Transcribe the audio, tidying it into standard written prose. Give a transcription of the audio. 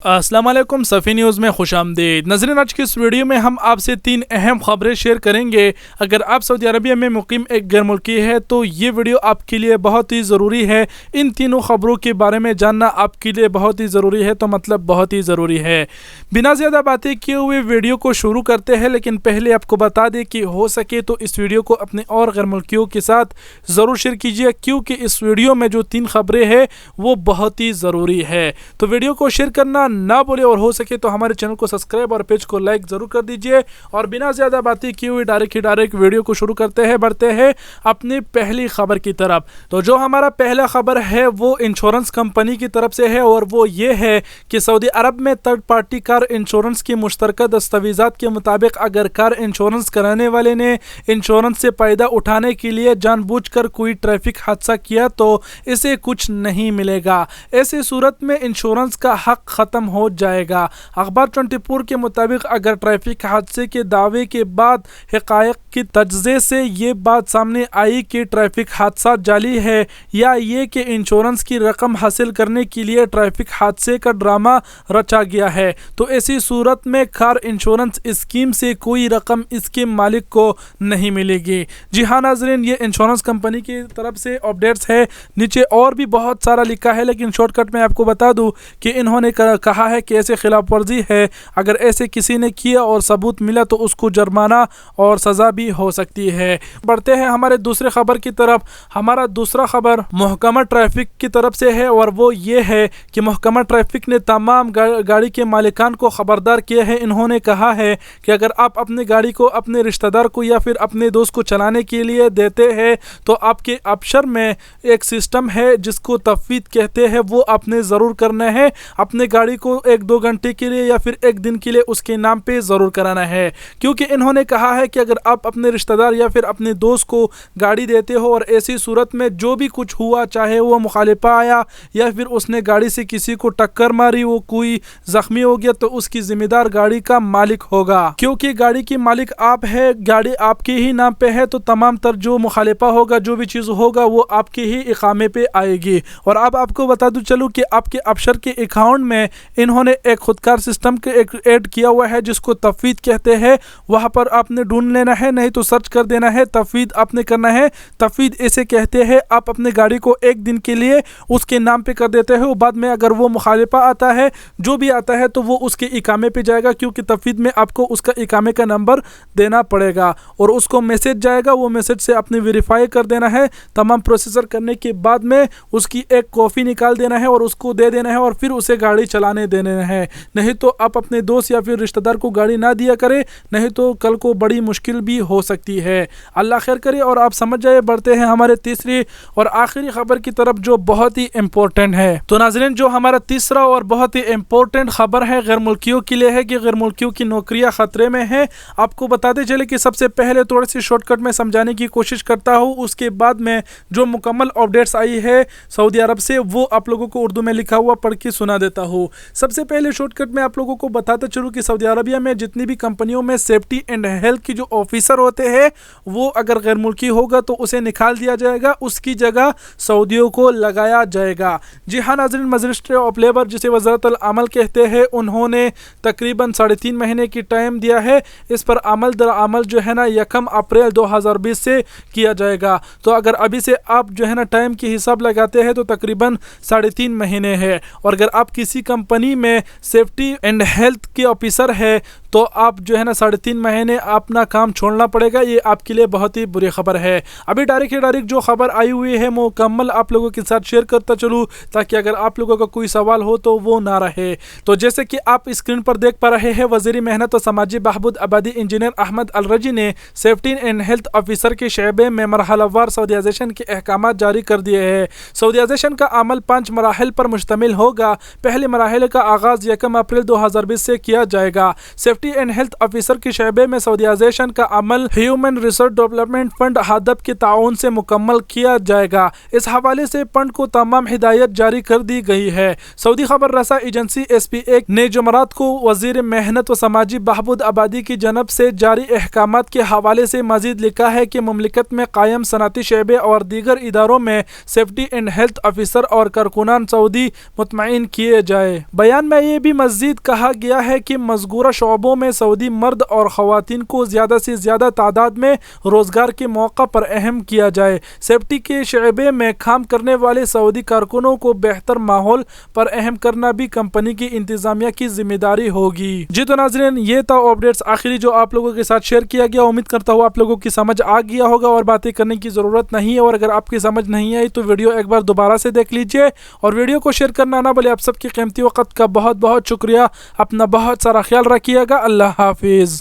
السلام علیکم صفی نیوز میں خوش آمدید ناظرین، آج کی اس ویڈیو میں ہم آپ سے 3 اہم خبریں شیئر کریں گے۔ اگر آپ سعودی عربیہ میں مقیم ایک غیر ملکی ہے تو یہ ویڈیو آپ کے لیے بہت ہی ضروری ہے۔ ان تینوں خبروں کے بارے میں جاننا آپ کے لیے بہت ہی ضروری ہے، تو مطلب بہت ہی ضروری ہے۔ بنا زیادہ باتیں کیے ہوئے ویڈیو کو شروع کرتے ہیں، لیکن پہلے آپ کو بتا دیں کہ ہو سکے تو اس ویڈیو کو اپنے اور غیر ملکیوں کے ساتھ ضرور شیئر کیجیے، کیونکہ اس ویڈیو میں جو 3 خبریں ہیں وہ بہت ہی ضروری ہے۔ تو ویڈیو کو شیئر کرنا نہ بھولے، اور ہو سکے تو ہمارے چینل کو سبسکرائب اور پیج کو لائک ضرور کر دیجئے۔ اور بنا زیادہ باتیں کی ہوئی ڈائریکٹ ویڈیو کو شروع کرتے ہیں، بڑھتے ہیں اپنی پہلی خبر کی طرف۔ تو جو ہمارا پہلا خبر ہے وہ انشورنس کمپنی کی طرف سے ہے، اور وہ یہ ہے کہ سعودی عرب میں تھرڈ پارٹی کار انشورنس کی مشترکہ دستاویزات کے مطابق اگر کار انشورنس کرانے والے نے انشورنس سے فائدہ اٹھانے کے لیے جان بوجھ کر کوئی ٹریفک حادثہ کیا تو اسے کچھ نہیں ملے گا۔ ایسی صورت میں انشورنس کا حق ختم ہو جائے گا۔ اخبار 24 کے مطابق اگر ٹریفک حادثے کے دعوے کے بعد حقائق کی تجزیے سے یہ بات سامنے آئی کہ ٹریفک حادثہ جعلی ہے، یا یہ کہ انشورنس کی رقم حاصل کرنے کے لیے ٹریفک حادثے کا ڈرامہ رچا گیا ہے، تو ایسی صورت میں کار انشورنس اسکیم سے کوئی رقم اس کے مالک کو نہیں ملے گی۔ جی ہاں ناظرین، یہ انشورنس کمپنی کی طرف سے اپڈیٹس ہے۔ نیچے اور بھی بہت سارا لکھا ہے، لیکن شارٹ کٹ میں آپ کو بتا دوں کہ انہوں نے کہا ہے کہ ایسے خلاف ورزی ہے، اگر ایسے کسی نے کیا اور ثبوت ملا تو اس کو جرمانہ اور سزا بھی ہو سکتی ہے۔ بڑھتے ہیں ہمارے دوسرے خبر کی طرف۔ ہمارا دوسرا خبر محکمہ ٹریفک کی طرف سے ہے، اور وہ یہ ہے کہ محکمہ ٹریفک نے تمام گاڑی کے مالکان کو خبردار کیا ہے۔ انہوں نے کہا ہے کہ اگر آپ اپنی گاڑی کو اپنے رشتہ دار کو یا پھر اپنے دوست کو چلانے کے لیے دیتے ہیں تو آپ کے آپشن میں ایک سسٹم ہے جس کو تفویض کہتے ہیں، وہ آپ نے ضرور کرنا ہے۔ اپنے گاڑی کو 1-2 گھنٹے کے لیے یا پھر 1 دن کے لیے اس کے نام پہ ضرور کرانا ہے، کیونکہ انہوں نے کہا ہے کہ اگر آپ اپنے رشتہ دار یا پھر اپنے دوست کو گاڑی دیتے ہو اور ایسی صورت میں جو بھی کچھ ہوا، چاہے وہ مخالفہ آیا یا پھر اس نے گاڑی سے کسی کو ٹکر ماری، وہ کوئی زخمی ہو گیا، تو اس کی ذمہ دار گاڑی کا مالک ہوگا، کیونکہ گاڑی کی مالک آپ ہے، گاڑی آپ کے ہی نام پہ ہے، تو تمام تر جو مخالفہ ہوگا، جو بھی چیز ہوگا، وہ آپ کے ہی اقامے پہ آئے گی۔ اور اب آپ کو بتا دوں چلوں کہ آپ کے افسر کے اکاؤنٹ میں انہوں نے ایک خودکار سسٹم کے ایڈ کیا ہوا ہے جس کو تفویض کہتے ہیں۔ وہاں پر آپ نے ڈھونڈ لینا ہے، نہیں تو سرچ کر دینا ہے، تفویض آپ نے کرنا ہے۔ تفویض اسے کہتے ہیں، آپ اپنے گاڑی کو 1 دن کے لیے اس کے نام پہ کر دیتے ہو، بعد میں اگر وہ مخالفہ آتا ہے، جو بھی آتا ہے، تو وہ اس کے اقامے پہ جائے گا، کیونکہ تفویض میں آپ کو اس کا اقامے کا نمبر دینا پڑے گا، اور اس کو میسج جائے گا، وہ میسج سے آپ نے ویریفائی کر دینا ہے۔ تمام پروسیسر کرنے کے بعد میں اس کی ایک کاپی نکال دینا ہے اور اس کو دے دینا ہے، اور پھر اسے گاڑی چلانے دینا ہے۔ نہیں تو آپ اپنے دوست یا پھر رشتہ دار کو گاڑی نہ دیا کرے، نہیں تو کل کو بڑی مشکل بھی ہو سکتی ہے۔ اللہ خیر کرے اور آپ سمجھ جائے۔ بڑھتے ہیں ہمارے تیسری اور آخری خبر کی طرف، جو بہت ہی امپورٹنٹ ہے۔ تو ناظرین، جو ہمارا تیسرا اور بہت ہی امپورٹنٹ خبر ہے غیر ملکیوں کے لیے ہے کہ غیر ملکیوں کی نوکریاں خطرے میں ہیں۔ آپ کو بتاتے چلے کہ سب سے پہلے تھوڑی سی شارٹ کٹ میں سمجھانے کی کوشش کرتا ہوں، اس کے بعد میں جو مکمل اپڈیٹس آئی ہے سعودی عرب سے وہ آپ لوگوں کو اردو میں لکھا ہوا پڑھ کے سنا دیتا ہوں۔ سب سے پہلے شارٹ کٹ میں آپ لوگوں کو بتاتا چلوں کہ سعودی عربیہ میں جتنی بھی کمپنیوں میں سیفٹی اینڈ ہیلتھ کی جو آفیسر ہوتے ہیں، وہ اگر غیر ملکی ہوگا تو اسے نکال دیا جائے گا، اس کی جگہ سعودیوں کو لگایا جائے گا۔ جی ہاں ناظرین، مجسٹریٹ آف لیبر جسے وزارت العمل کہتے ہیں، انہوں نے تقریباً 3.5 مہینے کی ٹائم دیا ہے۔ اس پر عمل در عمل جو ہے نا 1 اپریل 2020 سے کیا جائے گا۔ تو اگر ابھی سے آپ جو ہے نا ٹائم کی حساب لگاتے ہیں تو تقریباً 3.5 مہینے ہے، اور اگر آپ کسی کمپنی میں سیفٹی اینڈ ہیلتھ کے آفیسر ہے تو آپ جو ہے نا 3.5 مہینے اپنا کام چھوڑنا پڑے گا۔ یہ آپ کے لیے بہت ہی بری خبر ہے۔ ابھی ڈائریکٹ جو خبر آئی ہوئی ہے مکمل آپ لوگوں کے ساتھ شیئر کرتا چلوں، تاکہ اگر آپ لوگوں کا کوئی سوال ہو تو وہ نہ رہے۔ تو جیسے کہ آپ اسکرین پر دیکھ پا رہے ہیں، وزیر محنت و سماجی بہبود آبادی انجینئر احمد الرجی نے سیفٹی اینڈ ہیلتھ آفیسر کے شعبے میں مرحلہ وار سعودیائزیشن کے احکامات جاری کر دیے ہیں۔ سعودیائزیشن کا عمل 5 مراحل پر مشتمل ہوگا۔ پہلے مرحلے کا آغاز 1 اپریل 2020 سے کیا جائے گا۔ سیفٹی اینڈ ہیلتھ آفیسر کے شعبے میں سعودیائزیشن کا عمل ہیومن ریسورس ڈیولپمنٹ فنڈ ہدف کے تعاون سے مکمل کیا جائے گا۔ اس حوالے سے فنڈ کو تمام ہدایت جاری کر دی گئی ہے۔ سعودی خبر رساں ایجنسی SPA نے جمعرات کو وزیر محنت و سماجی بہبود آبادی کی جانب سے جاری احکامات کے حوالے سے مزید لکھا ہے کہ مملکت میں قائم صنعتی شعبے اور دیگر اداروں میں سیفٹی اینڈ ہیلتھ آفیسر اور کارکنان سعودی مطمئن کیے جائے۔ بیان میں یہ بھی مزید کہا گیا ہے کہ مذکورہ شعبوں میں سعودی مرد اور خواتین کو زیادہ سے زیادہ تعداد میں روزگار کے موقع پر اہم کیا جائے۔ سیفٹی کے شعبے میں کام کرنے والے سعودی کارکنوں کو بہتر ماحول پر اہم کرنا بھی کمپنی کی انتظامیہ کی ذمہ داری ہوگی۔ جی تو ناظرین، یہ تھا اپڈیٹس آخری جو آپ لوگوں کے ساتھ شیئر کیا گیا۔ امید کرتا ہوں آپ لوگوں کی سمجھ آ گیا ہوگا اور باتیں کرنے کی ضرورت نہیں ہے، اور اگر آپ کی سمجھ نہیں آئی تو ویڈیو ایک بار دوبارہ سے دیکھ لیجئے اور ویڈیو کو شیئر کرنا نہ بھولیں۔ آپ سب کی قیمتی وقت کا بہت بہت شکریہ۔ اپنا بہت سارا خیال رکھیے گا۔ اللہ حافظ۔